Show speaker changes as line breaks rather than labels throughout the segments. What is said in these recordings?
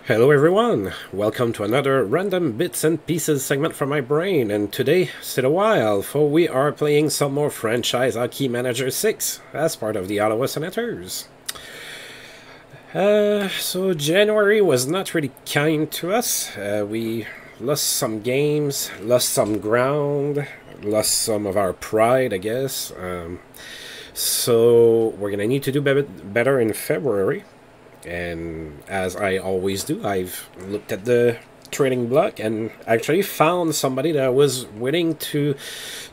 Hello everyone, welcome to another random bits and pieces segment from my brain, and today, sit a while, for we are playing some more Franchise Hockey Manager 6 as part of the Ottawa Senators. So January was not really kind to us. We lost some games, lost some ground, lost some of our pride, I guess. So we're gonna need to do better in February. And as I always do, I've looked at the trading block and actually found somebody that I was willing to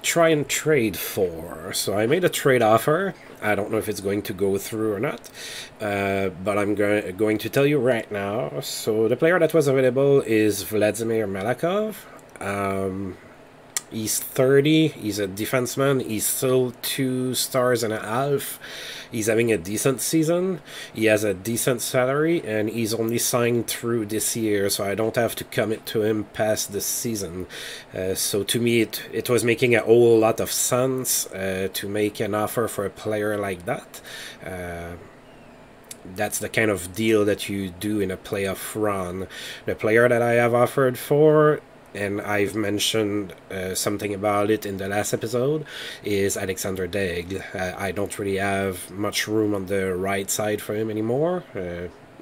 try and trade for. So I made a trade offer. I don't know if it's going to go through or not, but I'm going to tell you right now. So the player that was available is Vladimir Malakov. He's 30. He's a defenseman. He's still 2.5 stars. He's having a decent season. He has a decent salary, and he's only signed through this year, so I don't have to commit to him past this season. So to me, it was making a whole lot of sense to make an offer for a player like that. That's the kind of deal that you do in a playoff run. The player that I have offered for, and I've mentioned something about it in the last episode, is Alexander Daigle. I don't really have much room on the right side for him anymore.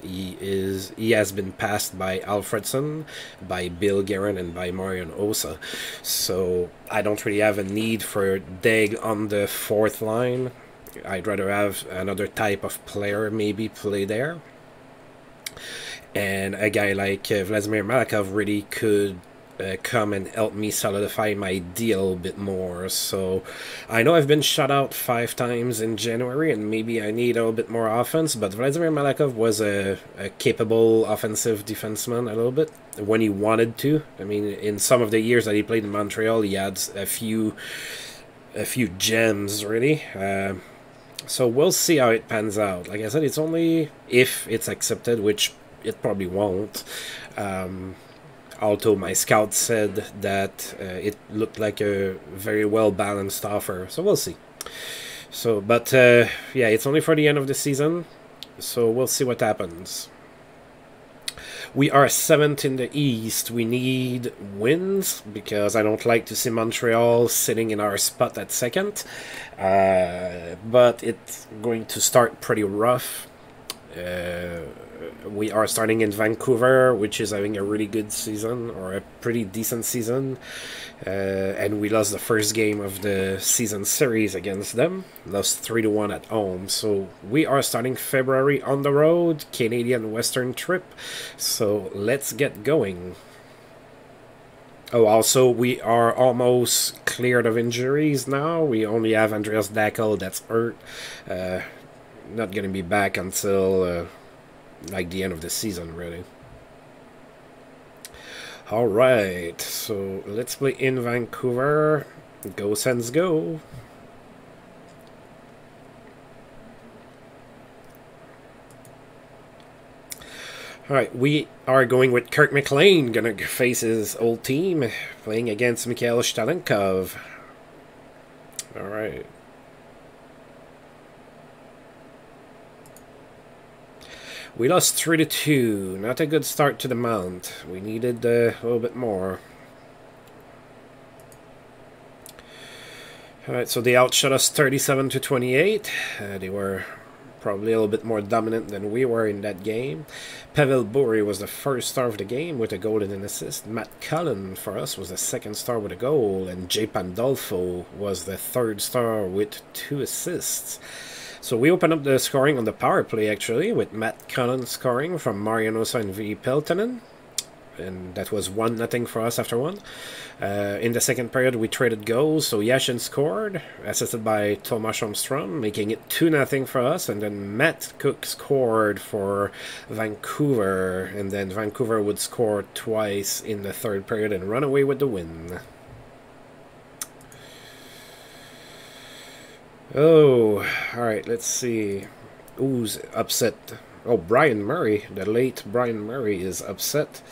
He has been passed by Alfredson, by Bill Guerin, and by Marian Osa. So I don't really have a need for Daigle on the fourth line. I'd rather have another type of player maybe play there. And a guy like Vladimir Malakov really could come and help me solidify my deal a bit more. So I know I've been shut out 5 times in January, and maybe I need a little bit more offense, but Vladimir Malakov was a capable offensive defenseman a little bit when he wanted to. I mean, in some of the years that he played in Montreal, he had a few gems, really. So we'll see how it pans out. Like I said, it's only if it's accepted, which it probably won't. Although my scout said that it looked like a very well balanced offer, so we'll see. So, but yeah, it's only for the end of the season, so we'll see what happens. We are 7th in the East. We need wins because I don't like to see Montreal sitting in our spot at 2nd. But it's going to start pretty rough. We are starting in Vancouver, which is having a really good season, or a pretty decent season. And we lost the first game of the season series against them. Lost 3-1 at home. So we are starting February on the road, Canadian Western trip. So let's get going. Oh, also, we are almost cleared of injuries now. We only have Andreas Dackel that's hurt. Not going to be back until like the end of the season, really. Alright, so let's play in Vancouver. Go Sens go. Alright, we are going with Kirk McLean, gonna face his old team, playing against Mikhail Stalenkov. Alright. We lost 3-2. Not a good start to the mount. We needed a little bit more. Alright, so they outshot us 37-28. They were probably a little bit more dominant than we were in that game. Pavel Bure was the first star of the game with a goal and an assist. Matt Cullen for us was the second star with a goal. And Jay Pandolfo was the third star with 2 assists. So we open up the scoring on the power play, actually, with Matt Cullen scoring from Marian Osa and V. Peltonen. And that was 1-0 for us after one. In the second period, we traded goals. So Yashin scored, assisted by Tomas Holmstrom, making it 2-0 for us. And then Matt Cook scored for Vancouver. And then Vancouver would score twice in the third period and run away with the win. Oh, alright, let's see. Who's upset? Oh, Brian Murray, the late Brian Murray is upset.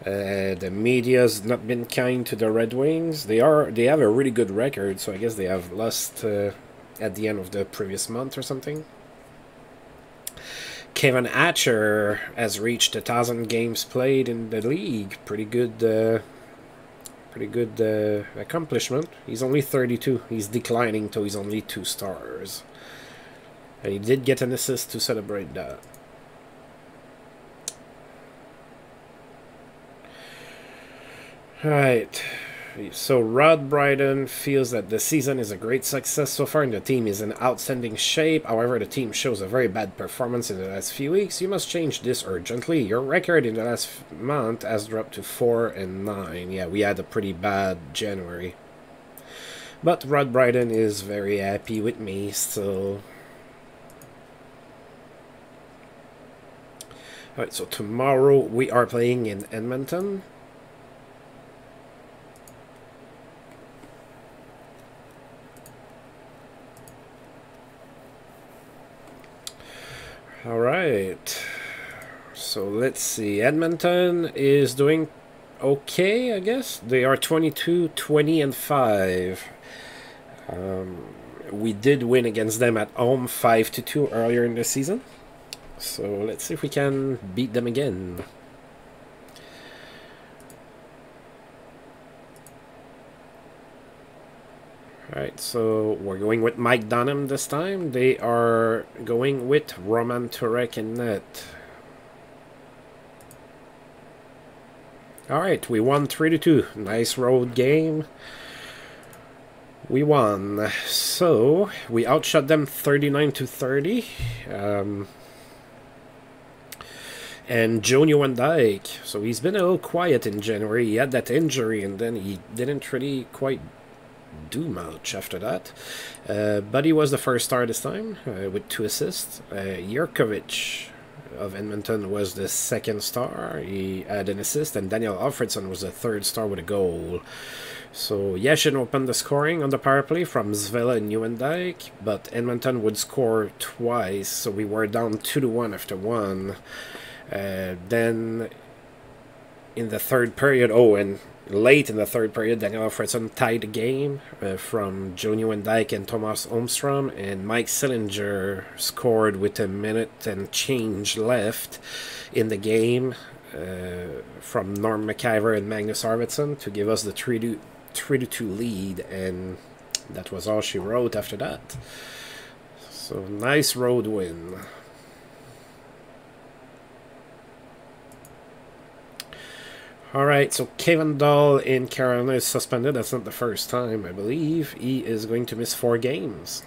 The media's not been kind to the Red Wings. They have a really good record, so I guess they have lost at the end of the previous month or something. Kevin Hatcher has reached 1,000 games played in the league. Pretty good accomplishment. He's only 32. He's declining to he's only 2 stars. And he did get an assist to celebrate that. Alright. So Rod Brydon feels that the season is a great success so far and the team is in outstanding shape. However, the team shows a very bad performance in the last few weeks. You must change this urgently. Your record in the last month has dropped to 4-9. Yeah, we had a pretty bad January. But Rod Brydon is very happy with me still. Alright, so tomorrow we are playing in Edmonton. Alright, so let's see. Edmonton is doing okay, I guess. They are 22, 20, and 5. We did win against them at home 5-2 earlier in the season. So let's see if we can beat them again. Alright, so we're going with Mike Dunham this time. They are going with Roman Turek in net. Alright, we won 3-2. Nice road game. We won. So, we outshot them 39-30. And Joe Nieuwendyk. So he's been a little quiet in January. He had that injury and then he didn't really quite do much after that, but he was the first star this time with 2 assists. Jurkovic of Edmonton was the second star. He had an assist, and Daniel Alfredson was the 3rd star with a goal. So Yashin opened the scoring on the power play from Zvela and Nieuwendyk, but Edmonton would score twice, so we were down 2-1 after 1. Then in the 3rd period, and late in the 3rd period, Daniel Alfredson tied the game from Joe Nieuwendyk and Thomas Holmstrom, and Mike Sillinger scored with a minute and change left in the game from Norm McIver and Magnus Arvidsson to give us the 3-2 lead, and that was all she wrote after that. So nice road win. Alright, so Kevin Dahl in Carolina is suspended. That's not the first time, I believe. He is going to miss 4 games.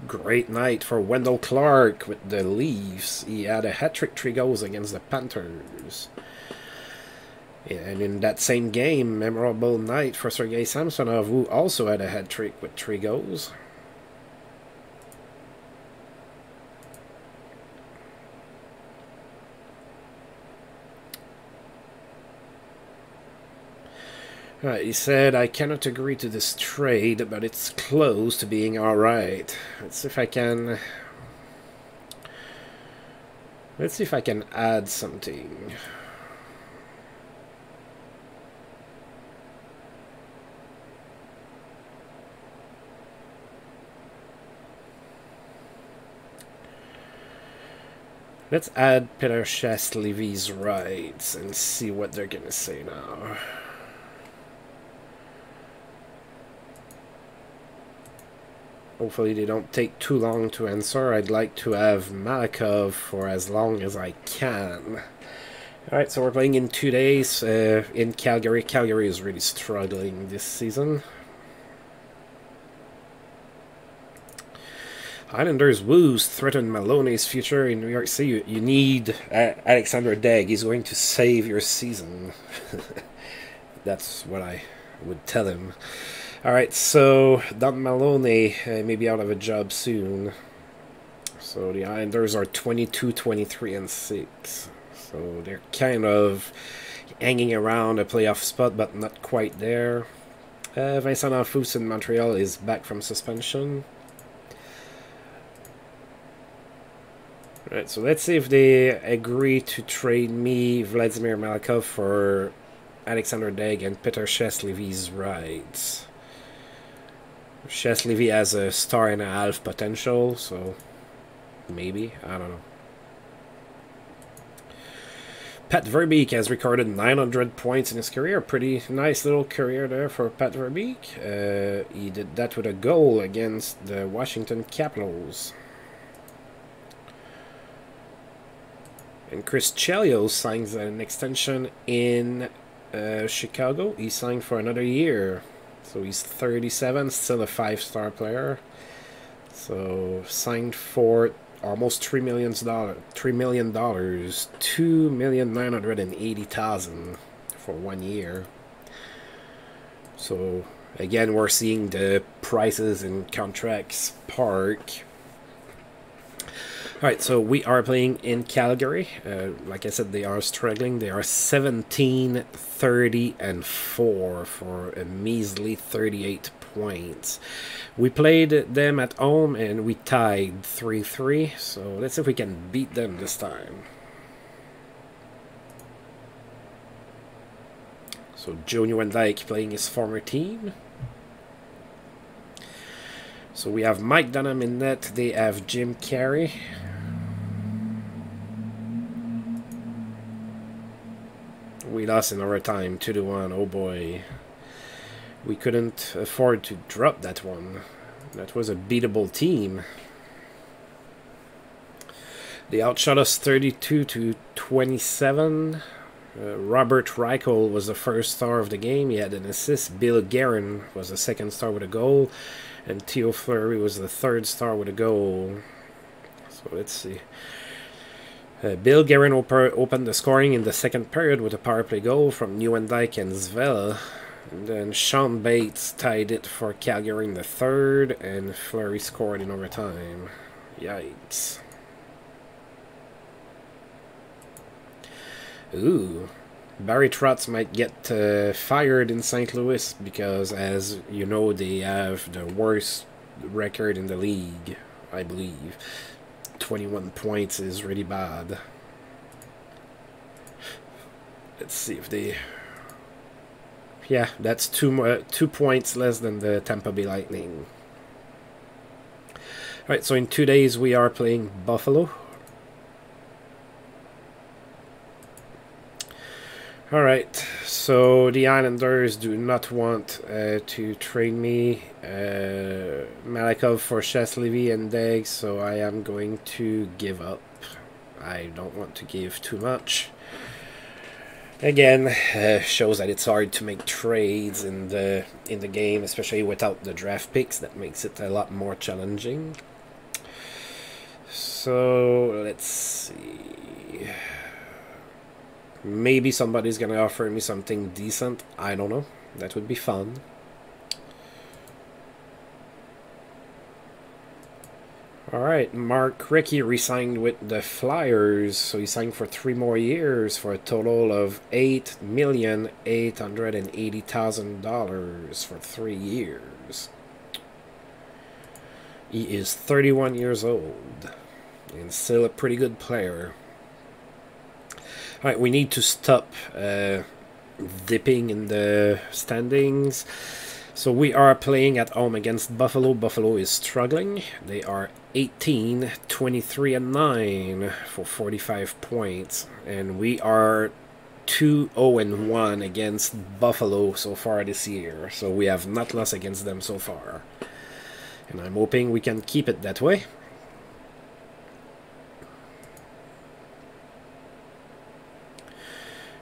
Great night for Wendell Clark with the Leafs. He had a hat-trick, 3 goals against the Panthers. And in that same game, memorable night for Sergei Samsonov, who also had a hat-trick with 3 goals. He said, I cannot agree to this trade, but it's close to being alright. Let's see if I can add something. Let's add Peter Shastlevy's rights and see what they're gonna say now. Hopefully they don't take too long to answer. I'd like to have Malakov for as long as I can. Alright, so we're playing in 2 days in Calgary. Calgary is really struggling this season. Islanders woos threaten Maloney's future in New York City. You need Alexander Degg. He's going to save your season. That's what I would tell him. Alright, so Don Maloney may be out of a job soon. So the Islanders are 22, 23, and 6. So they're kind of hanging around a playoff spot, but not quite there. Vincent Anfous in Montreal is back from suspension. Alright, so let's see if they agree to trade me, Vladimir Malakov, for Alexander Degg and Peter Shastlevy's rights. Shastlevy has a 1.5 star potential, so maybe, I don't know. Pat Verbeek has recorded 900 points in his career. Pretty nice little career there for Pat Verbeek. He did that with a goal against the Washington Capitals. And Chris Chelios signs an extension in Chicago. He signed for another year. So he's 37, still a 5-star player. So signed for almost $3 million, $2,980,000 for 1 year. So again, we're seeing the prices and contracts spark. Alright, so we are playing in Calgary. Like I said, they are struggling. They are 17-30-4 for a measly 38 points. We played them at home and we tied 3-3. So let's see if we can beat them this time. So Joe Nieuwendyk playing his former team. So we have Mike Dunham in net. They have Jim Carey. We lost in overtime, 2-1. Oh boy. We couldn't afford to drop that one. That was a beatable team. They outshot us 32-27. Robert Reichel was the first star of the game. He had an assist. Bill Guerin was the second star with a goal. And Theo Fleury was the third star with a goal. So let's see. Bill Guerin opened the scoring in the second period with a power play goal from Nieuwendyk and Zvel. And then Sean Bates tied it for Calgary in the third, and Fleury scored in overtime. Yikes. Ooh. Barry Trotz might get fired in St. Louis because, as you know, they have the worst record in the league, I believe. 21 points is really bad. Let's see if they... Yeah, that's 2 points less than the Tampa Bay Lightning. Alright, so in 2 days we are playing Buffalo. Alright, so the Islanders do not want to trade me Malakov for Cheslevy and Deggs, so I am going to give up. I don't want to give too much. Again, shows that it's hard to make trades in the game, especially without the draft picks. That makes it a lot more challenging. So let's see. Maybe somebody's gonna offer me something decent. I don't know. That would be fun. Alright, Mark Recchi re-signed with the Flyers, so he signed for 3 more years for a total of $8,880,000 for 3 years. He is 31 years old and still a pretty good player. Alright, we need to stop dipping in the standings. So we are playing at home against Buffalo. Buffalo is struggling. They are 18-23-9 for 45 points. And we are 2-0-1 against Buffalo so far this year. So we have not lost against them so far. And I'm hoping we can keep it that way.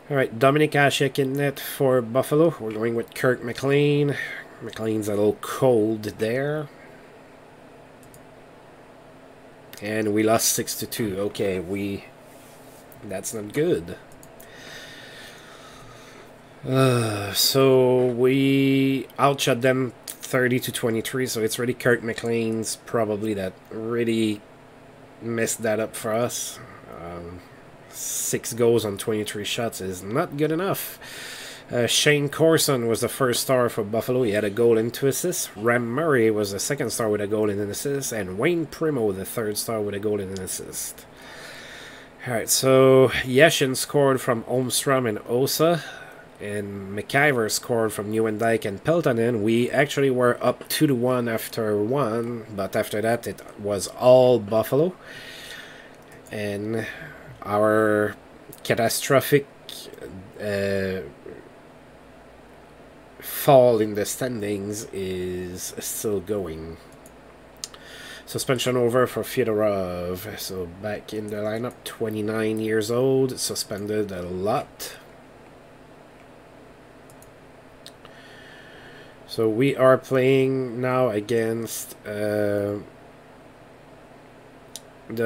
Alright, Dominic Hasek in net for Buffalo. We're going with Kirk McLean. McLean's a little cold there. And we lost 6-2. Okay, that's not good. So we outshot them 30-23, so it's really Kirk McLean's probably that really messed that up for us. 6 goals on 23 shots is not good enough. Shane Corson was the first star for Buffalo. He had a goal and 2 assists. Ram Murray was the second star with a goal and an assist. And Wayne Primo, the third star with a goal and an assist. Alright, so Yashin scored from Holmstrom and Osa. And McIver scored from Nieuwendyk and Peltonen. We actually were up 2-1 after 1. But after that, it was all Buffalo. And our catastrophic fall in the standings is still going. Suspension over for Fyodorov. So back in the lineup, 29 years old, suspended a lot. So we are playing now against the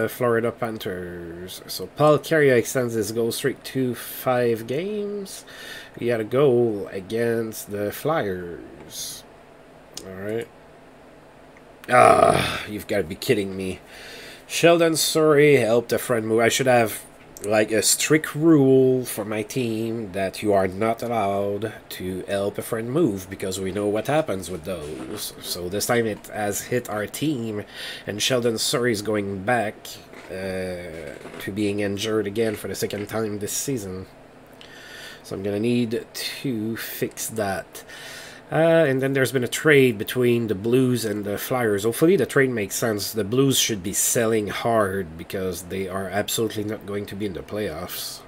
Florida Panthers. So Paul Carrier extends his goal streak to 5 games. He had a goal against the Flyers. Alright. You've got to be kidding me. Sheldon Surrey helped a friend move. I should have like a strict rule for my team that you are not allowed to help a friend move, because we know what happens with those. So this time it has hit our team, and Sheldon Surrey is going back to being injured again for the 2nd time this season. So I'm gonna need to fix that. And then there's been a trade between the Blues and the Flyers. Hopefully the trade makes sense. The Blues should be selling hard because they are absolutely not going to be in the playoffs.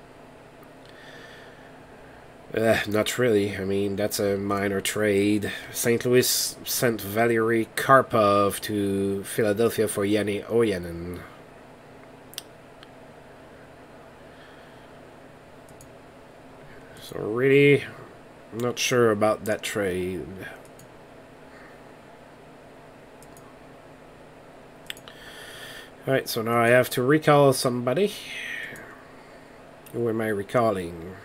Not really. I mean, that's a minor trade. St. Louis sent Valery Karpov to Philadelphia for Janne Ojanen. So really, I'm not sure about that trade. Alright, so now I have to recall somebody. Who am I recalling?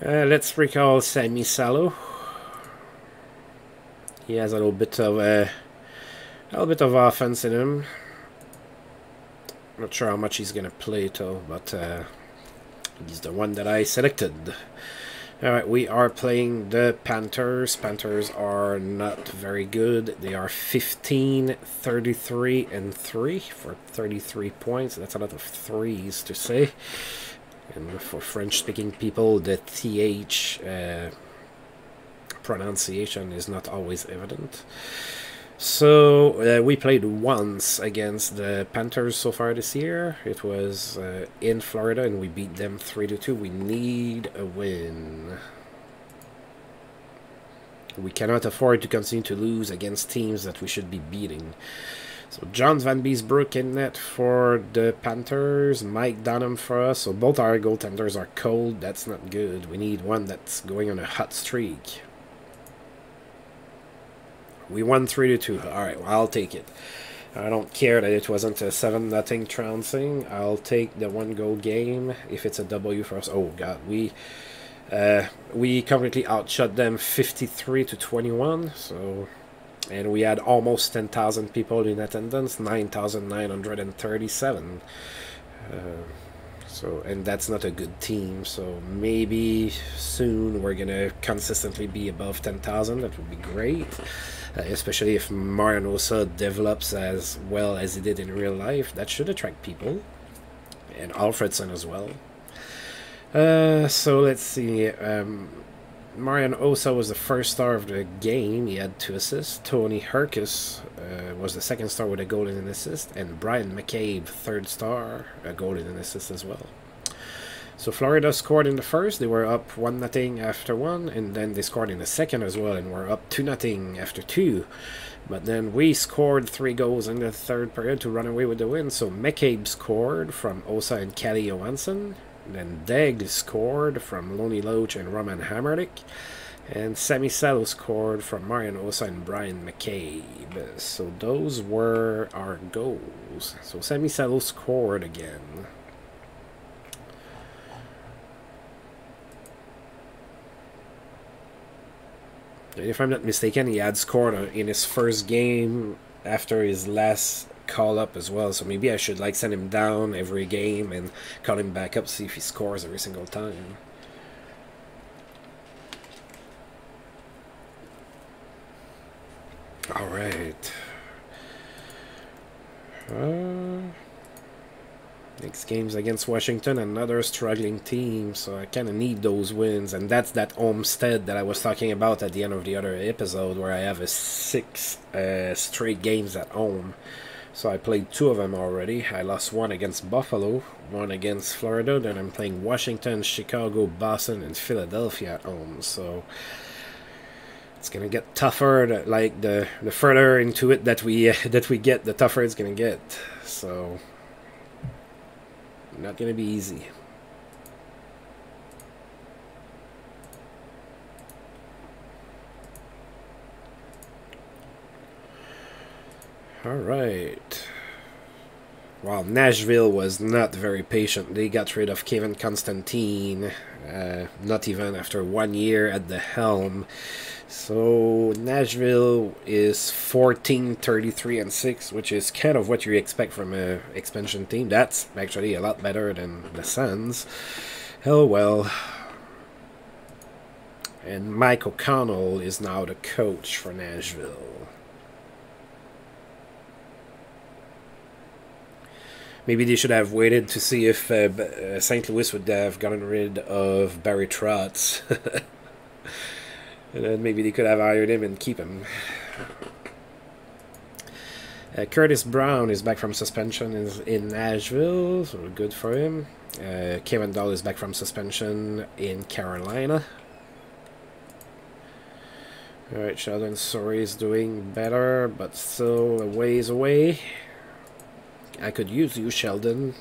Let's recall Sami Salo. He has a little bit of offense in him. Not sure how much he's gonna play though, but he's the one that I selected. Alright, we are playing the Panthers. Panthers are not very good. They are 15, 33, and 3 for 33 points. That's a lot of threes to say. And for French-speaking people, the TH pronunciation is not always evident. So we played once against the Panthers so far this year. It was in Florida, and we beat them 3-2. We need a win. We cannot afford to continue to lose against teams that we should be beating. So John Van Beesbrook in net for the Panthers, Mike Dunham for us. So both our goaltenders are cold. That's not good. We need one that's going on a hot streak. We won 3-2. Alright, well, I'll take it. I don't care that it wasn't a 7-0 trouncing. I'll take the 1-goal game if it's a W for us. Oh, God. We completely outshot them 53-21. So, and we had almost 10,000 people in attendance, 9,937. So, and that's not a good team. So maybe soon we're going to consistently be above 10,000. That would be great. Especially if Marian Hossa develops as well as he did in real life. That should attract people. And Alfredson as well. So let's see. Marian Hossa was the first star of the game. He had 2 assists. Tony Herkus was the 2nd star with a goal and an assist. And Brian McCabe, 3rd star, a goal and an assist as well. So Florida scored in the first. They were up 1-0 after 1, and then they scored in the second as well, and were up 2-0 after 2. But then we scored 3 goals in the 3rd period to run away with the win. So McCabe scored from Hossa and Kalle Johansson. Then Degg scored from Lonnie Loach and Roman Hammerdick. And Sami Salo scored from Marian Hossa and Brian McCabe. So those were our goals. So Sami Salo scored again. If I'm not mistaken, he had scored in his first game after his last call-up as well. So maybe I should like send him down every game and call him back up, see if he scores every single time. Alright. Next game's against Washington, another struggling team, so I kind of need those wins. And that's that homestead that I was talking about at the end of the other episode, where I have a 6 straight games at home. So I played 2 of them already. I lost 1 against Buffalo, 1 against Florida, then I'm playing Washington, Chicago, Boston, and Philadelphia at home. So it's gonna get tougher. Like the further into it that we get, the tougher it's gonna get. So not gonna be easy. All right. Well, Nashville was not very patient. They got rid of Kevin Constantine, not even after 1 year at the helm. So Nashville is 14-33-6, which is kind of what you expect from an expansion team. That's actually a lot better than the Sens. Oh well. And Mike O'Connell is now the coach for Nashville. Maybe they should have waited to see if St. Louis would have gotten rid of Barry Trotz. And then maybe they could have hired him and keep him. Curtis Brown is back from suspension in Nashville, so good for him. Kevin Dahl is back from suspension in Carolina. Alright, Sheldon Sorry is doing better, but still a ways away. I could use you, Sheldon.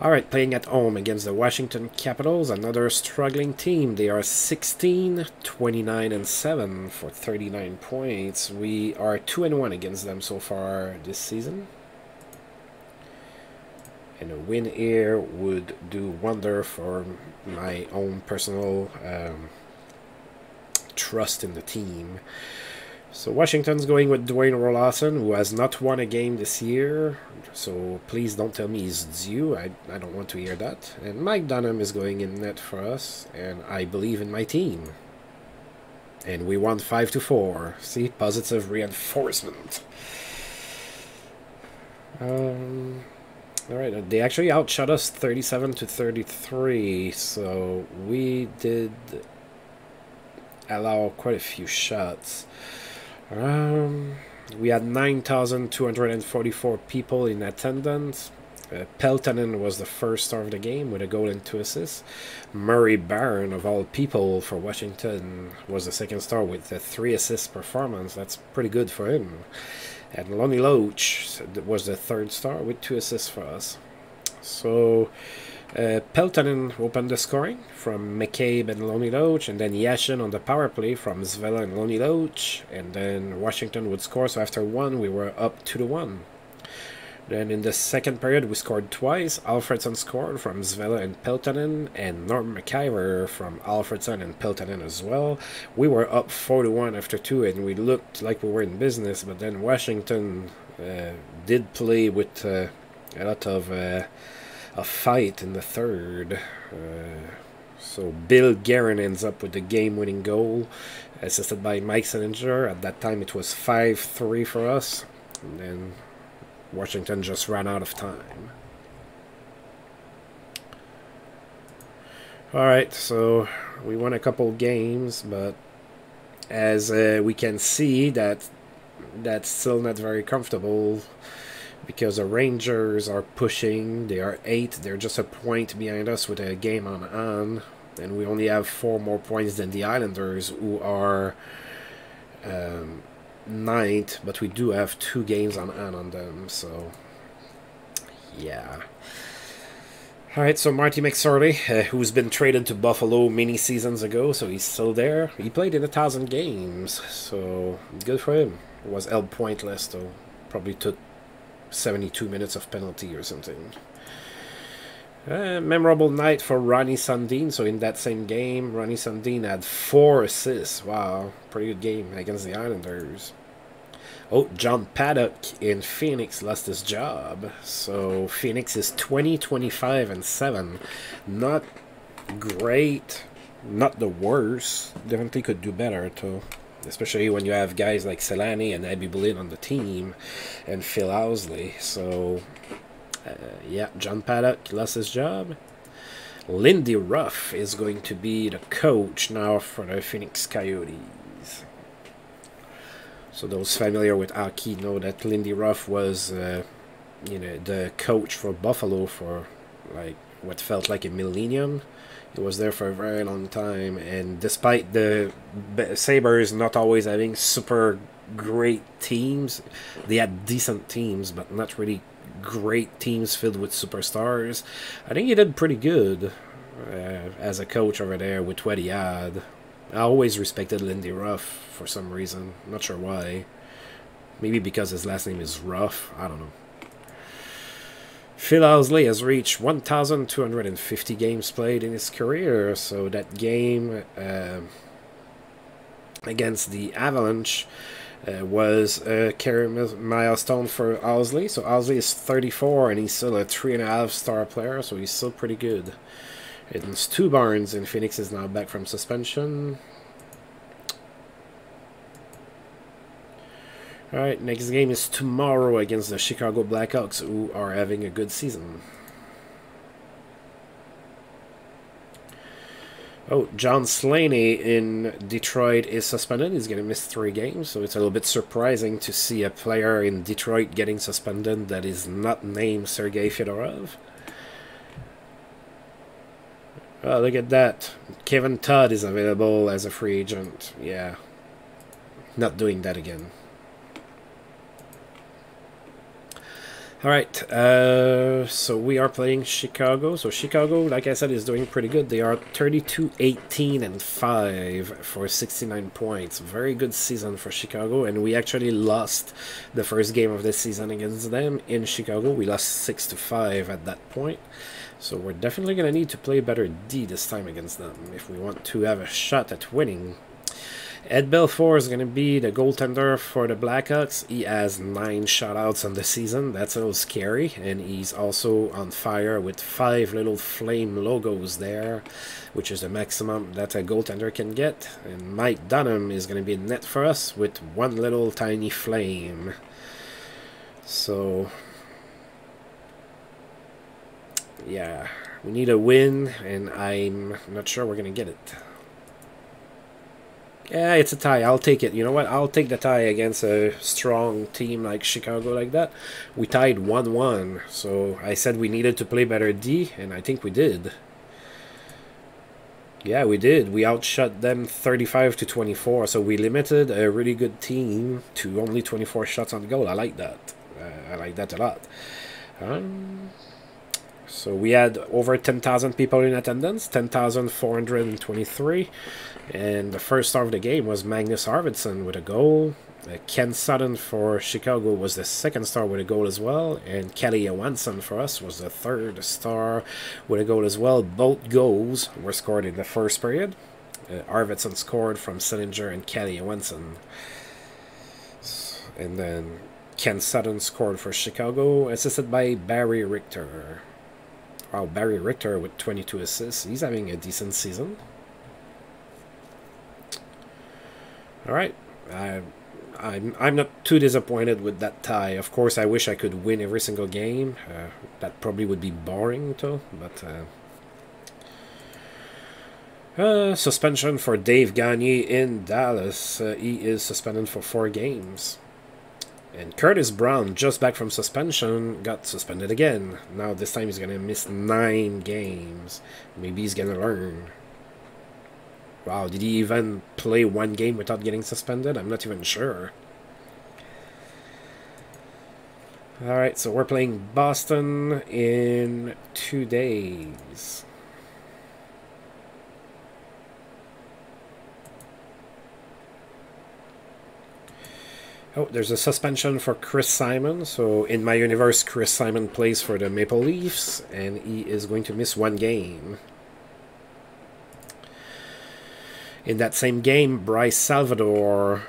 Alright, playing at home against the Washington Capitals, another struggling team. They are 16-29-7 for 39 points. We are 2-1 against them so far this season. And a win here would do wonder for my own personal trust in the team. So Washington's going with Dwayne Roloson, who has not won a game this year. So please don't tell me he's due. I don't want to hear that. And Mike Dunham is going in net for us, and I believe in my team. And we won 5-4. See, positive reinforcement. Alright, they actually outshot us 37-33, so we did allow quite a few shots. We had 9,244 people in attendance. Peltonen was the first star of the game with a goal and 2 assists. Murray Barron, of all people for Washington, was the second star with a 3 assist performance. That's pretty good for him. And Lonnie Loach was the third star with 2 assists for us. So Peltonen opened the scoring from McCabe and Lonnie Loach, and then Yashin on the power play from Zvela and Lonnie Loach, and then Washington would score. So after 1, we were up 2-1. Then in the second period, we scored twice. Alfredson scored from Zvela and Peltonen, and Norm McIver from Alfredson and Peltonen as well. We were up 4-1 after 2, and we looked like we were in business, but then Washington did play with a lot of a fight in the third. So Bill Guerin ends up with the game-winning goal, assisted by Mike Sillinger. At that time, it was 5-3 for us, and then Washington just ran out of time. Alright, so we won a couple games, but as we can see, that's still not very comfortable, because the Rangers are pushing. They are 8. They're just a point behind us with a game on hand. And we only have 4 more points than the Islanders, who are 9th. But we do have 2 games on hand on them. So, yeah. Alright, so Marty McSorley, who's been traded to Buffalo many seasons ago, so he's still there. He played in 1,000 games, so good for him. It was held pointless, though. Probably took 72 minutes of penalty or something. Memorable night for Ronnie Sundin. So in that same game, Ronnie Sundin had 4 assists. Wow, pretty good game against the Islanders. Oh, John Paddock in Phoenix lost his job. So Phoenix is 20-25-7. Not great, not the worst. Definitely could do better too. Especially when you have guys like Selani and Abby Boulin on the team, and Phil Housley. So Yeah, John Paddock lost his job. Lindy Ruff is going to be the coach now for the Phoenix Coyotes. So those familiar with hockey know that Lindy Ruff was, the coach for Buffalo for like what felt like a millennium. He was there for a very long time, and despite the Sabres not always having super great teams, they had decent teams, but not really great teams filled with superstars. I think he did pretty good as a coach over there with what he had. I always respected Lindy Ruff for some reason. Not sure why. Maybe because his last name is Ruff. I don't know. Phil Housley has reached 1,250 games played in his career, so that game against the Avalanche was a career milestone for Housley. So Housley is 34, and he's still a 3.5-star player, so he's still pretty good. And Stu Barnes in Phoenix is now back from suspension. Alright, next game is tomorrow against the Chicago Blackhawks, who are having a good season. Oh, John Slaney in Detroit is suspended. He's going to miss 3 games, so it's a little bit surprising to see a player in Detroit getting suspended that is not named Sergei Fedorov. Oh, look at that. Kevin Todd is available as a free agent. Yeah. Not doing that again. Alright, so we are playing Chicago. So Chicago, like I said, is doing pretty good. They are 32-18-5 for 69 points. Very good season for Chicago, and we actually lost the first game of the season against them in Chicago. We lost 6-5 at that point. So we're definitely going to need to play better D this time against them if we want to have a shot at winning. Ed Belfour is going to be the goaltender for the Blackhawks. He has 9 shutouts on the season. That's a little scary. And he's also on fire with 5 little flame logos there, which is the maximum that a goaltender can get. And Mike Dunham is going to be in net for us with 1 little tiny flame. So, yeah, we need a win, and I'm not sure we're going to get it. Yeah, it's a tie. I'll take it. You know what? I'll take the tie against a strong team like Chicago like that. We tied 1-1, so I said we needed to play better D, and I think we did. Yeah, we did. We outshot them 35-24, so we limited a really good team to only 24 shots on goal. I like that. I like that a lot. So we had over 10,000 people in attendance, 10,423. And the first star of the game was Magnus Arvidsson with a goal. Ken Sutton for Chicago was the second star with a goal as well. And Kelly Johansson for us was the third star with a goal as well. Both goals were scored in the first period. Arvidsson scored from Sillinger and Kelly Johansson. And then Ken Sutton scored for Chicago, assisted by Barry Richter. Wow, Barry Richter with 22 assists. He's having a decent season. Alright, I'm not too disappointed with that tie. Of course, I wish I could win every single game. That probably would be boring, too. But suspension for Dave Gagne in Dallas. He is suspended for 4 games. And Curtis Brown, just back from suspension, got suspended again. Now this time he's going to miss 9 games. Maybe he's going to learn. Wow, did he even play 1 game without getting suspended? I'm not even sure. Alright, so we're playing Boston in 2 days. Oh, there's a suspension for Chris Simon. So in my universe, Chris Simon plays for the Maple Leafs, and he is going to miss 1 game. In that same game, Bryce Salvador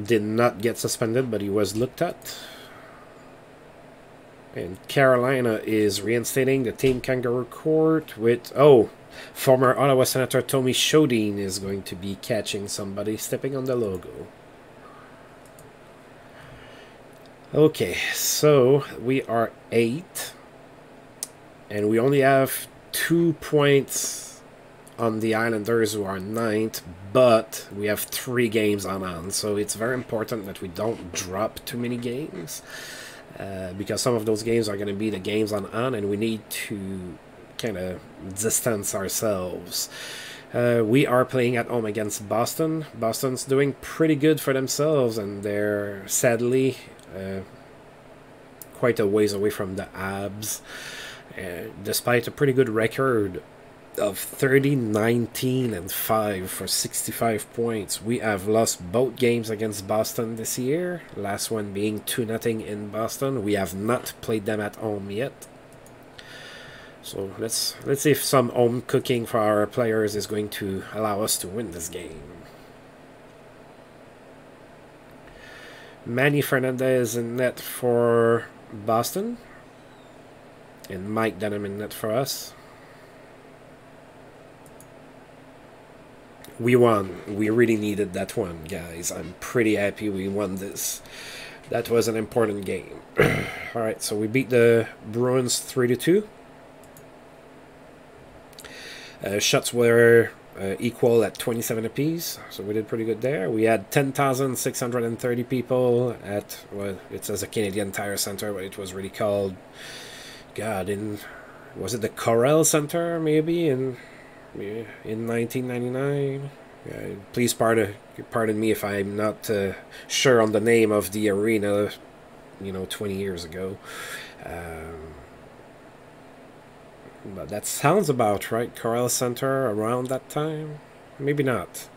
did not get suspended, but he was looked at. And Carolina is reinstating the Team Kangaroo Court with... Oh, former Ottawa Senator Tommy Shodin is going to be catching somebody stepping on the logo. Okay, so we are 8, and we only have 2 points on the Islanders, who are 9th, but we have 3 games on, so it's very important that we don't drop too many games, because some of those games are going to be the games on, and we need to kind of distance ourselves. We are playing at home against Boston. Boston's doing pretty good for themselves, and they're sadly quite a ways away from the Abs. Despite a pretty good record of 30, 19, and 5 for 65 points, we have lost both games against Boston this year. Last one being 2-0 in Boston. We have not played them at home yet. So let's see if some home cooking for our players is going to allow us to win this game. Manny Fernandez in net for Boston, and Mike Dunham in net for us. We won. We really needed that one, guys. I'm pretty happy we won this. That was an important game. Alright, so we beat the Bruins 3-2. Shots were equal at 27 apiece, so we did pretty good there. We had 10,630 people at, well, it says a Canadian Tire Center, but it was really called, God, was it the Corel Center, maybe, in 1999? Please pardon me if I'm not sure on the name of the arena, 20 years ago. But that sounds about right. Corel Center around that time? Maybe not.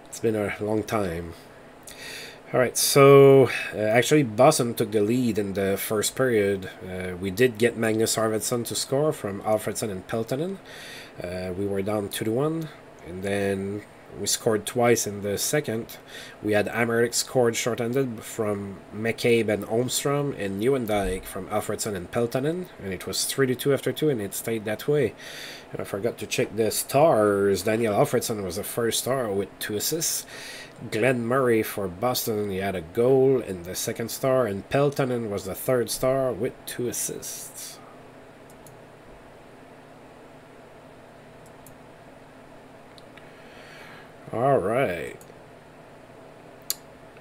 It's been a long time. Alright, so actually Boston took the lead in the first period. We did get Magnus Arvidsson to score from Alfredsson and Peltonen. We were down 2-1, and then we scored twice in the second. We had Amerik scored short-handed from McCabe and Holmstrom, and Nieuwendyk from Alfredsson and Peltonen, and it was 3-2 after 2, and it stayed that way. And I forgot to check the stars. Daniel Alfredsson was the first star with 2 assists. Glenn Murray for Boston, he had a goal in the second star, and Peltonen was the third star with 2 assists. All right.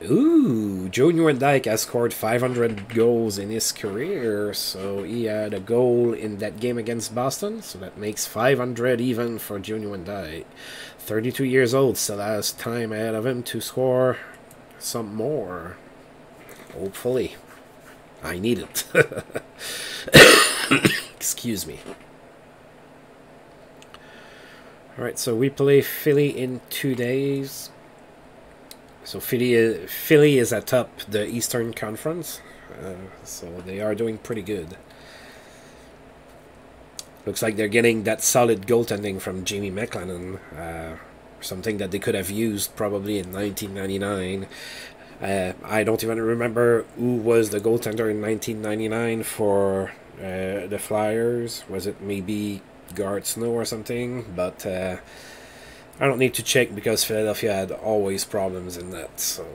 Ooh, Joe Nieuwendyk has scored 500 goals in his career, so he had a goal in that game against Boston, so that makes 500 even for Joe Nieuwendyk. 32 years old, still has time ahead of him to score some more. Hopefully. I need it. Excuse me. Alright, so we play Philly in 2 days. So Philly is atop the Eastern Conference, so they are doing pretty good. Looks like they're getting that solid goaltending from Jamie McLennan, something that they could have used probably in 1999. I don't even remember who was the goaltender in 1999 for the Flyers. Was it maybe Garth Snow or something? But I don't need to check because Philadelphia had always problems in that. So,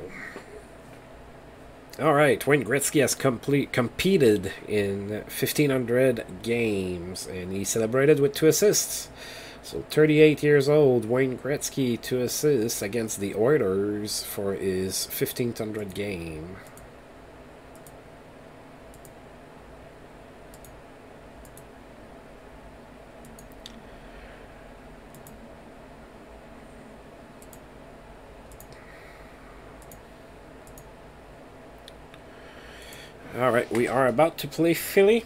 all right, Wayne Gretzky has competed in 1,500 games, and he celebrated with 2 assists. So 38 years old, Wayne Gretzky, 2 assists against the Oilers for his 1,500 game. Alright, we are about to play Philly.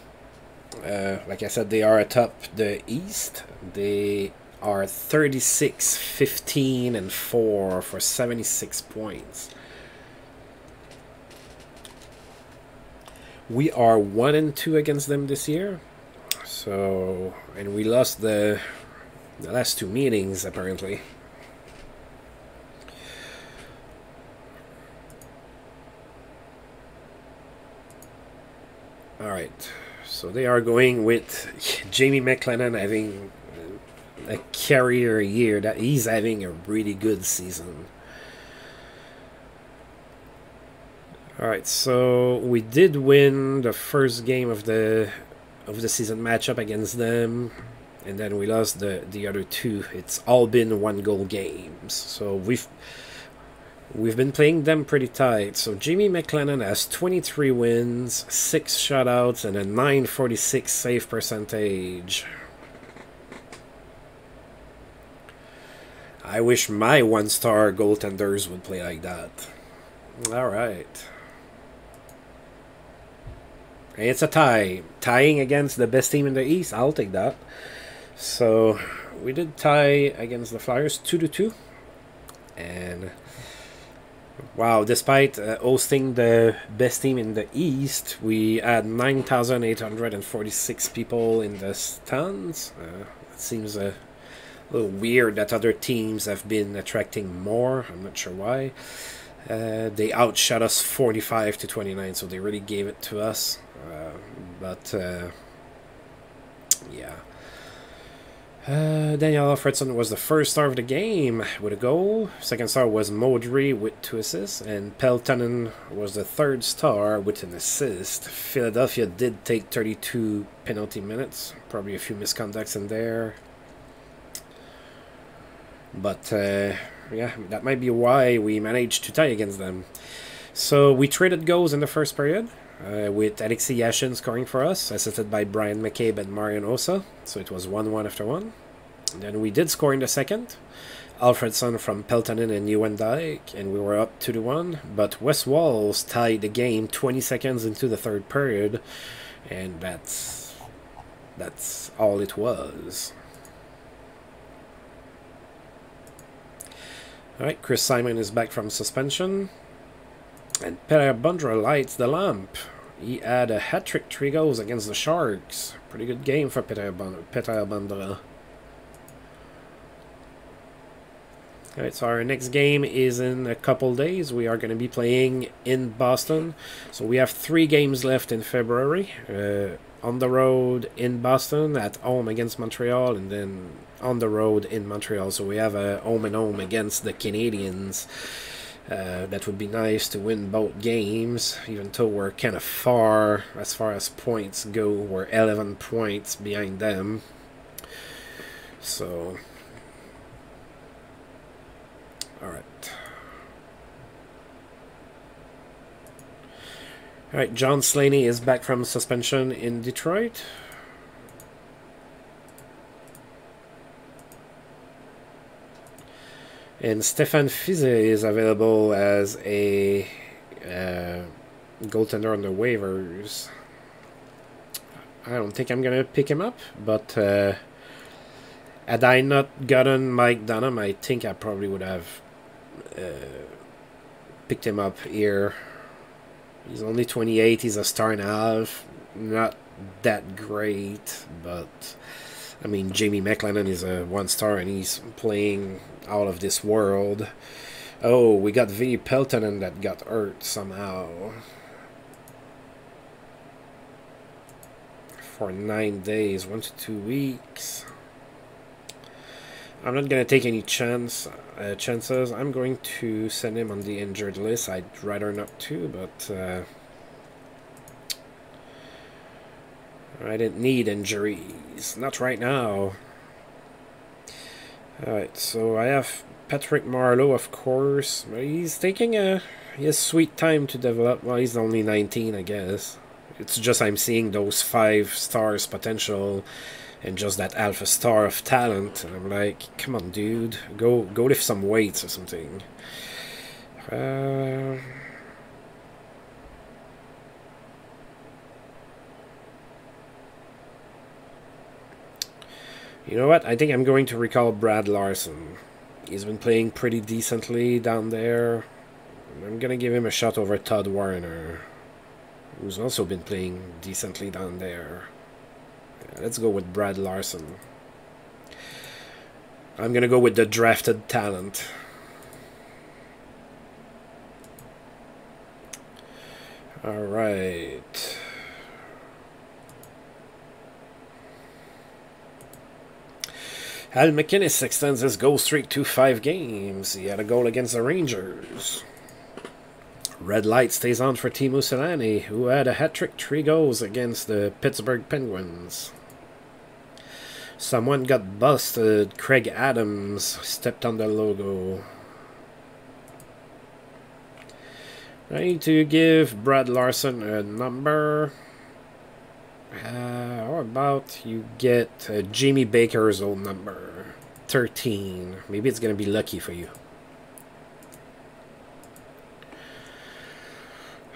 Like I said, they are atop the East. They are 36, 15, and 4 for 76 points. We are 1-2 against them this year. So, and we lost the last 2 meetings apparently. Alright, so they are going with Jamie McLennan having a career year. That he's having a really good season. Alright, so we did win the first game of the season matchup against them, and then we lost the other two. It's all been 1-goal games, so we've been playing them pretty tight. So Jimmy McLennan has 23 wins, 6 shutouts, and a 946 save percentage. I wish my 1-star goaltenders would play like that. Alright. It's a tie. Tying against the best team in the East, I'll take that. So, we did tie against the Flyers 2-2. And, wow, despite hosting the best team in the East, we had 9,846 people in the stands. It seems a little weird that other teams have been attracting more. I'm not sure why. They outshot us 45-29, so they really gave it to us. Yeah. Daniel Alfredson was the first star of the game with a goal. Second star was Modry with 2 assists, and Peltonen was the third star with an assist. Philadelphia did take 32 penalty minutes, probably a few misconducts in there. But yeah, that might be why we managed to tie against them. So we traded goals in the first period, with Alexei Yashin scoring for us, assisted by Brian McCabe and Marian Osa. So it was 1-1 after 1. And then we did score in the second. Alfredson from Peltonen and Nieuwendyk, and we were up 2-1. But Wes Walls tied the game 20 seconds into the third period, and that's all it was. Alright, Chris Simon is back from suspension. And Peter Bundra lights the lamp. He had a hat-trick, 3 goals against the Sharks. Pretty good game for Peter Bundra. Alright, so our next game is in a couple days. We are going to be playing in Boston. So we have 3 games left in February. On the road in Boston, at home against Montreal, and then on the road in Montreal. So we have a home and home against the Canadiens. That would be nice to win both games, even though we're kind of far as points go. We're 11 points behind them. So, alright. Alright, John Slaney is back from suspension in Detroit. And Stefan Fize is available as a goaltender on the waivers. I don't think I'm going to pick him up, but had I not gotten Mike Dunham, I think I probably would have picked him up here. He's only 28, he's a star and a half. Not that great, but I mean, Jamie McLennan is a 1-star and he's playing out of this world. Oh, we got Vinny Peltonen that got hurt somehow. For 9 days, 1 to 2 weeks. I'm not going to take any chances. I'm going to send him on the injured list. I'd rather not to, but I didn't need injuries. Not right now. Alright, so I have Patrick Marleau, of course. He's taking his sweet time to develop. Well, he's only 19, I guess. It's just I'm seeing those 5 stars potential and just that alpha star of talent. And I'm like, come on, dude. Go lift some weights or something. You know what? I think I'm going to recall Brad Larson. He's been playing pretty decently down there. I'm going to give him a shot over Todd Warner, who's also been playing decently down there. Yeah, let's go with Brad Larson. I'm going to go with the drafted talent. Alright. Al McInnes extends his goal streak to 5 games. He had a goal against the Rangers. Red light stays on for Teemu Selanne, who had a hat-trick, 3 goals against the Pittsburgh Penguins. Someone got busted. Craig Adams stepped on the logo. I need to give Brad Larson a number. How about you get Jamie Baker's old number? 13. Maybe it's going to be lucky for you.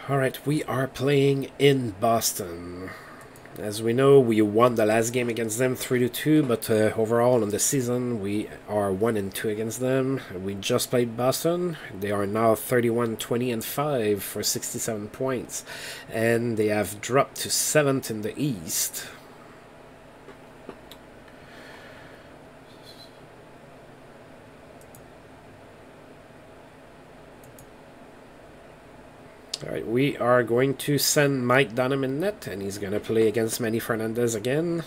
Alright, we are playing in Boston. As we know, we won the last game against them 3-2, but overall on the season we are 1-2 against them. We just played Boston. They are now 31-20-5 for 67 points, and they have dropped to 7th in the East. Alright, we are going to send Mike Dunham in net, and he's going to play against Manny Fernandez again.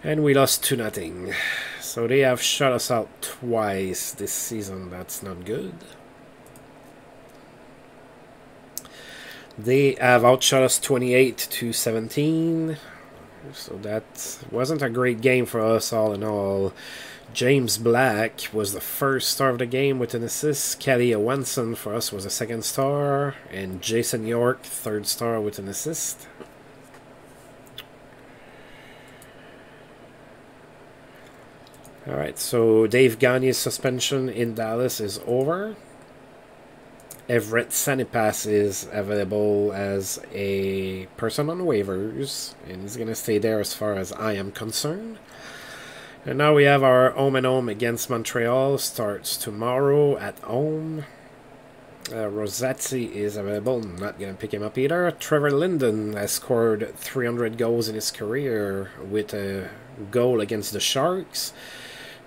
And we lost 2-0. So they have shut us out twice this season. That's not good. They have outshot us 28-17. So that wasn't a great game for us all in all. James Black was the first star of the game with an assist. Kelly Owenson for us was the second star. And Jason York, third star with an assist. Alright, so Dave Gagne's suspension in Dallas is over. Everett Sanipass is available as a person on waivers, and he's going to stay there as far as I am concerned. And now we have our home and home against Montreal. Starts tomorrow at home. Rosazzi is available. Not going to pick him up either. Trevor Linden has scored 300 goals in his career with a goal against the Sharks.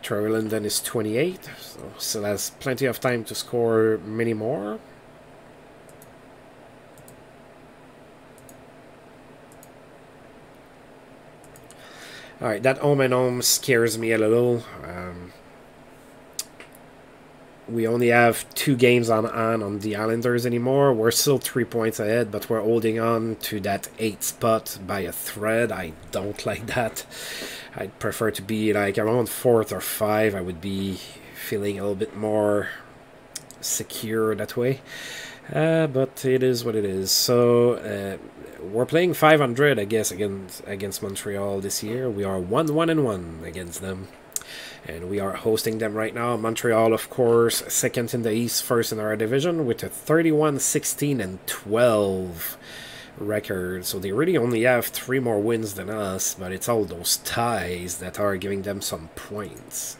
Trevor Linden is 28, so still has plenty of time to score many more. Alright, that home and home scares me a little. We only have 2 games on the Islanders anymore. We're still 3 points ahead, but we're holding on to that 8th spot by a thread. I don't like that. I'd prefer to be like around 4th or 5. I would be feeling a little bit more secure that way. But it is what it is. So we're playing 500, I guess, against Montreal this year. We are 1-1-1 against them. And we are hosting them right now. Montreal, of course, 2nd in the East, 1st in our division, with a 31-16-12 record. So they really only have 3 more wins than us, but it's all those ties that are giving them some points.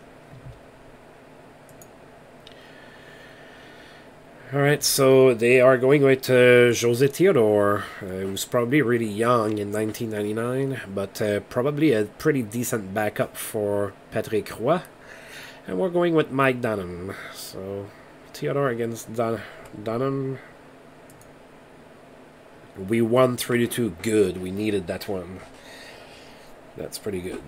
Alright, so they are going with José Theodore, who's probably really young in 1999, but probably a pretty decent backup for Patrick Roy. And we're going with Mike Dunham. So, Theodore against Dunham. We won 3-2. Good, we needed that one. That's pretty good.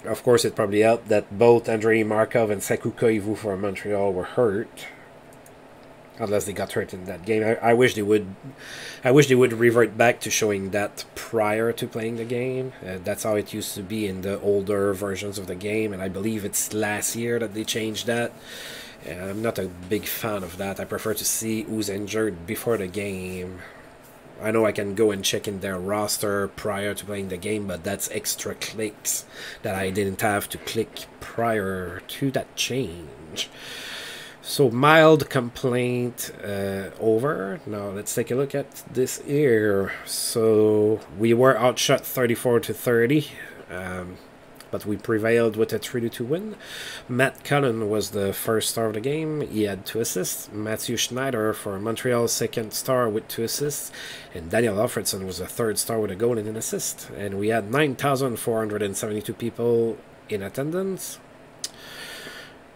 Of course, it probably helped that both Andrei Markov and Saku Koivu for Montreal were hurt, unless they got hurt in that game. I wish they would. I wish they would revert back to showing that prior to playing the game. That's how it used to be in the older versions of the game, and I believe it's last year that they changed that. I'm not a big fan of that. I prefer to see who's injured before the game. I know I can go and check in their roster prior to playing the game, but that's extra clicks that I didn't have to click prior to that change. So, mild complaint over. Now, let's take a look at this here. So, we were outshot 34-30. But we prevailed with a 3-2 win. Matt Cullen was the first star of the game. He had 2 assists. Matthew Schneider for Montreal's 2nd star with 2 assists. And Daniel Alfredson was the 3rd star with a goal and an assist. And we had 9,472 people in attendance.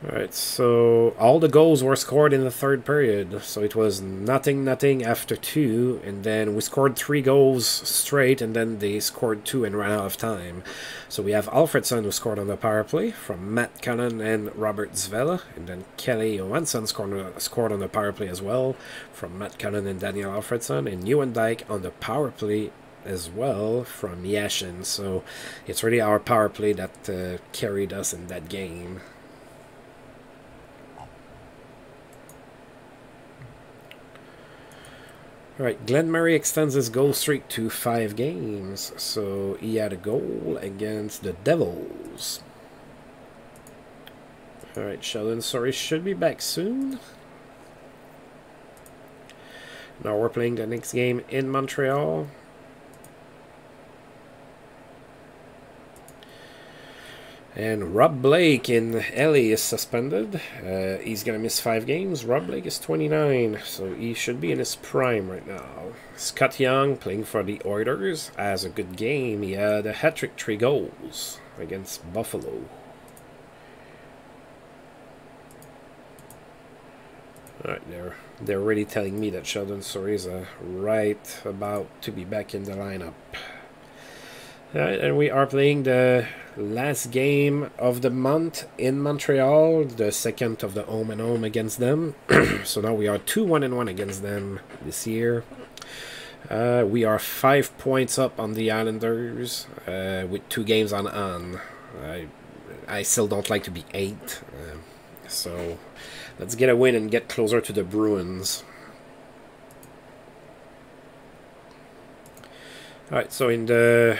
Alright, so all the goals were scored in the third period. So it was 0-0 after 2, and then we scored 3 goals straight, and then they scored 2 and ran out of time. So we have Alfredson, who scored on the power play from Matt Cullen and Robert Zvela, and then Kelly Johansson scored on the power play as well from Matt Cullen and Daniel Alfredson, and Ewan Dyke on the power play as well from Yashin. So it's really our power play that carried us in that game. Alright, Glenn Murray extends his goal streak to 5 games. So he had a goal against the Devils. Alright, Sheldon Sorry should be back soon. Now we're playing the next game in Montreal. And Rob Blake in LA is suspended. He's going to miss 5 games. Rob Blake is 29, so he should be in his prime right now. Scott Young, playing for the Oilers, has a good game. He had a hat-trick, 3 goals against Buffalo. Alright, they're already telling me that Sheldon Sorry is right about to be back in the lineup. Alright, and we are playing the last game of the month in Montreal, the second of the home and home against them. So now we are 2-1-1 against them this year. We are 5 points up on the Islanders with 2 games on. I still don't like to be 8. So let's get a win and get closer to the Bruins. Alright, so in the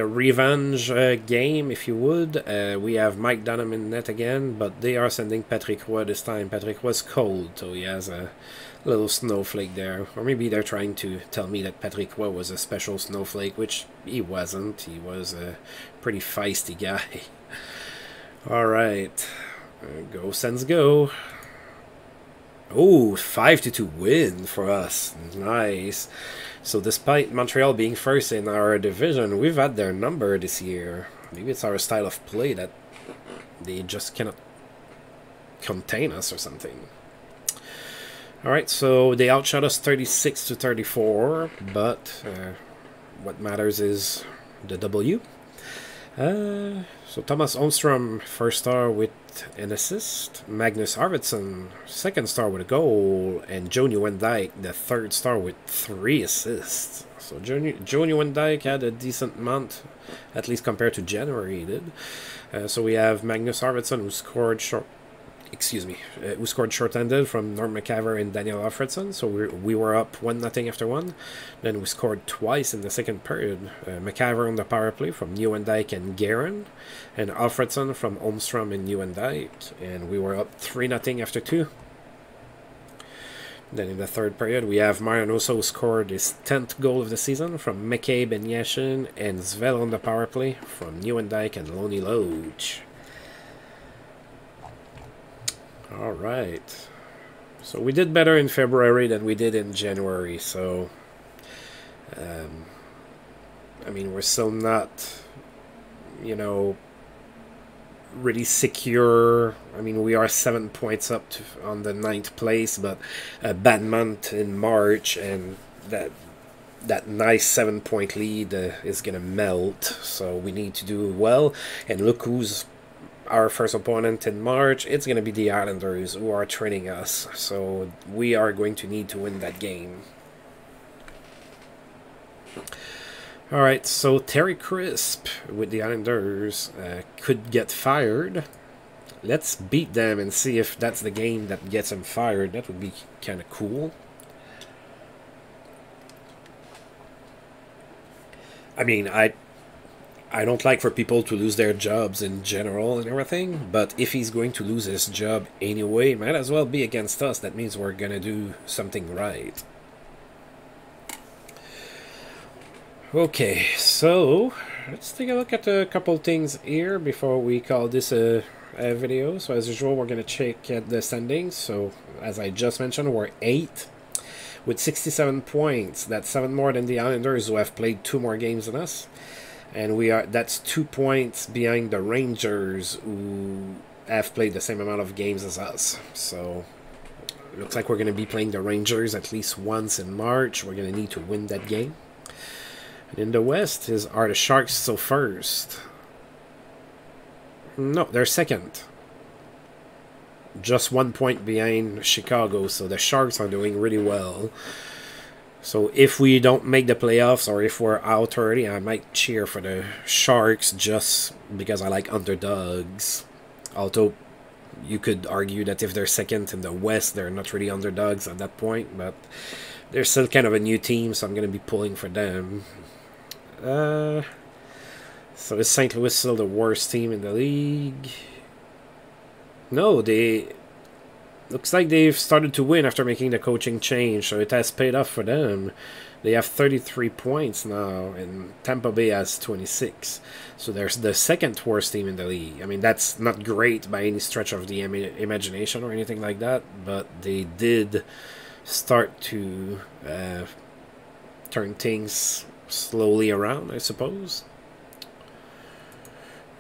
revenge game, if you would, we have Mike Dunham in net again, but they are sending Patrick Roy this time. Patrick Roy's cold, so he has a little snowflake there. Or maybe they're trying to tell me that Patrick Roy was a special snowflake, which he wasn't. He was a pretty feisty guy. Alright, go Sens go. Oh, 5-2 win for us. Nice. So despite Montreal being first in our division, we've had their number this year. Maybe it's our style of play that they just cannot contain us or something. Alright, so they outshot us 36-34, but what matters is the W. So Thomas Holmstrom, first star with an assist. Magnus Arvidsson, second star with a goal. And Joe Nieuwendyk, the third star with 3 assists. So Joe Nieuwendyk had a decent month, at least compared to January he did. So we have Magnus Arvidsson, who scored short-handed from Norm McCaver and Daniel Alfredson. So we were up 1-0 after 1. Then we scored twice in the second period. McCaver on the power play from Nieuwendyk and Guerin, and Alfredson from Holmstrom and Nieuwendyk. And we were up 3-0 after 2. Then in the third period, we have Marianoso, who scored his 10th goal of the season from McCabe and Yashin, and Zvel on the power play from Nieuwendyk and Lonnie Loach. Alright, so we did better in February than we did in January, so I mean, we're still not, you know, really secure. I mean, we are 7 points up on the 9th place, but a bad month in March, and that nice 7-point lead is gonna melt, so we need to do well. And look who's our first opponent in March. It's going to be the Islanders, who are training us. So we are going to need to win that game. Alright, so Terry Crisp with the Islanders could get fired. Let's beat them and see if that's the game that gets him fired. That would be kind of cool. I mean, I don't like for people to lose their jobs in general and everything, but if he's going to lose his job anyway, might as well be against us. That means we're going to do something right. Okay, so let's take a look at a couple things here before we call this a video. So as usual, we're going to check at the standings. So as I just mentioned, we're 8 with 67 points. That's 7 more than the Islanders, who have played 2 more games than us. And that's 2 points behind the Rangers, who have played the same amount of games as us. So it looks like we're going to be playing the Rangers at least once in March. We're going to need to win that game. And in the West, are the Sharks still first? No, they're second. Just 1 point behind Chicago, so the Sharks are doing really well. So if we don't make the playoffs, or if we're out early, I might cheer for the Sharks just because I like underdogs. Although you could argue that if they're second in the West, they're not really underdogs at that point, but they're still kind of a new team, so I'm going to be pulling for them. So is St. Louis still the worst team in the league? No, looks like they've started to win after making the coaching change, so it has paid off for them. They have 33 points now, and Tampa Bay has 26. So they're the second worst team in the league. I mean, that's not great by any stretch of the imagination or anything like that, but they did start to turn things slowly around, I suppose.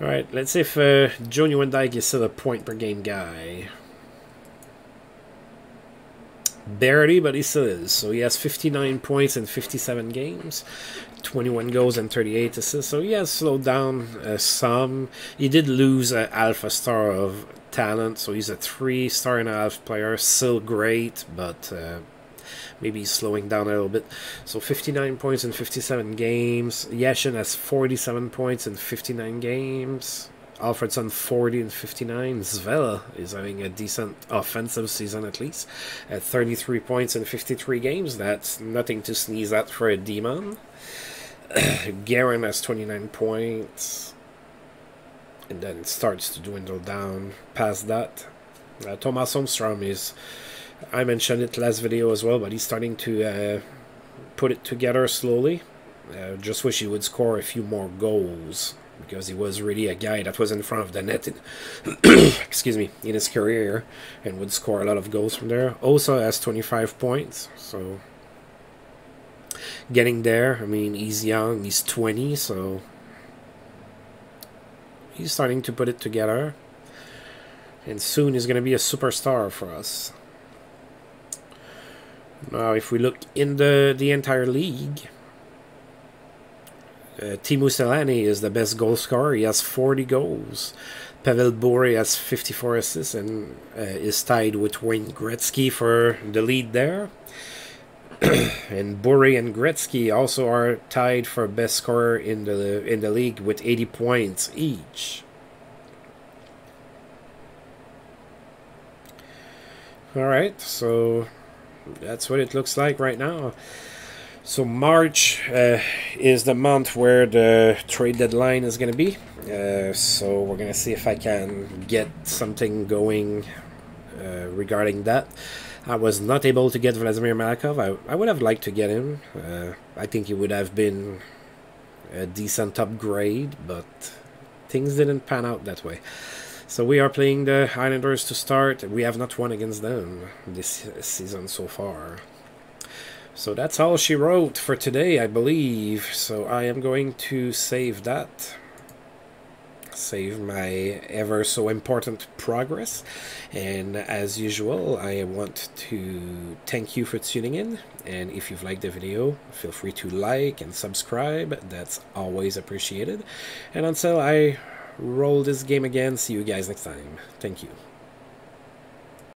Alright, let's see if Joe Nieuwendyk is still a point-per-game guy. Barely, but he still is. So he has 59 points in 57 games, 21 goals and 38 assists. So he has slowed down some. He did lose an alpha star of talent, so he's a 3-star-and-a-half player. Still great, but maybe he's slowing down a little bit. So 59 points in 57 games. Yashin has 47 points in 59 games. Alfredson 40 and 59. Zvela is having a decent offensive season at least. At 33 points in 53 games. That's nothing to sneeze at for a demon. Guerin has 29 points. And then it starts to dwindle down past that. Thomas Holmstrom is... I mentioned it last video as well, but he's starting to put it together slowly. Just wish he would score a few more goals, because he was really a guy that was in front of the net in, excuse me, in his career, and would score a lot of goals from there. Osa has 25 points, so getting there. I mean, he's young, he's 20, so he's starting to put it together, and soon he's going to be a superstar for us. Now, if we look in the entire league, Teemu Selanne is the best goal scorer. He has 40 goals. Pavel Bure has 54 assists and is tied with Wayne Gretzky for the lead there. And Bure and Gretzky also are tied for best scorer in the league with 80 points each. All right, so that's what it looks like right now. So March is the month where the trade deadline is going to be. So we're going to see if I can get something going regarding that. I was not able to get Vladimir Malakov. I would have liked to get him. I think he would have been a decent upgrade, but things didn't pan out that way. So we are playing the Islanders to start. We have not won against them this season so far. So that's all she wrote for today, I believe. So I am going to save that. Save my ever so important progress. And as usual, I want to thank you for tuning in. And if you've liked the video, feel free to like and subscribe. That's always appreciated. And until I roll this game again, see you guys next time. Thank you.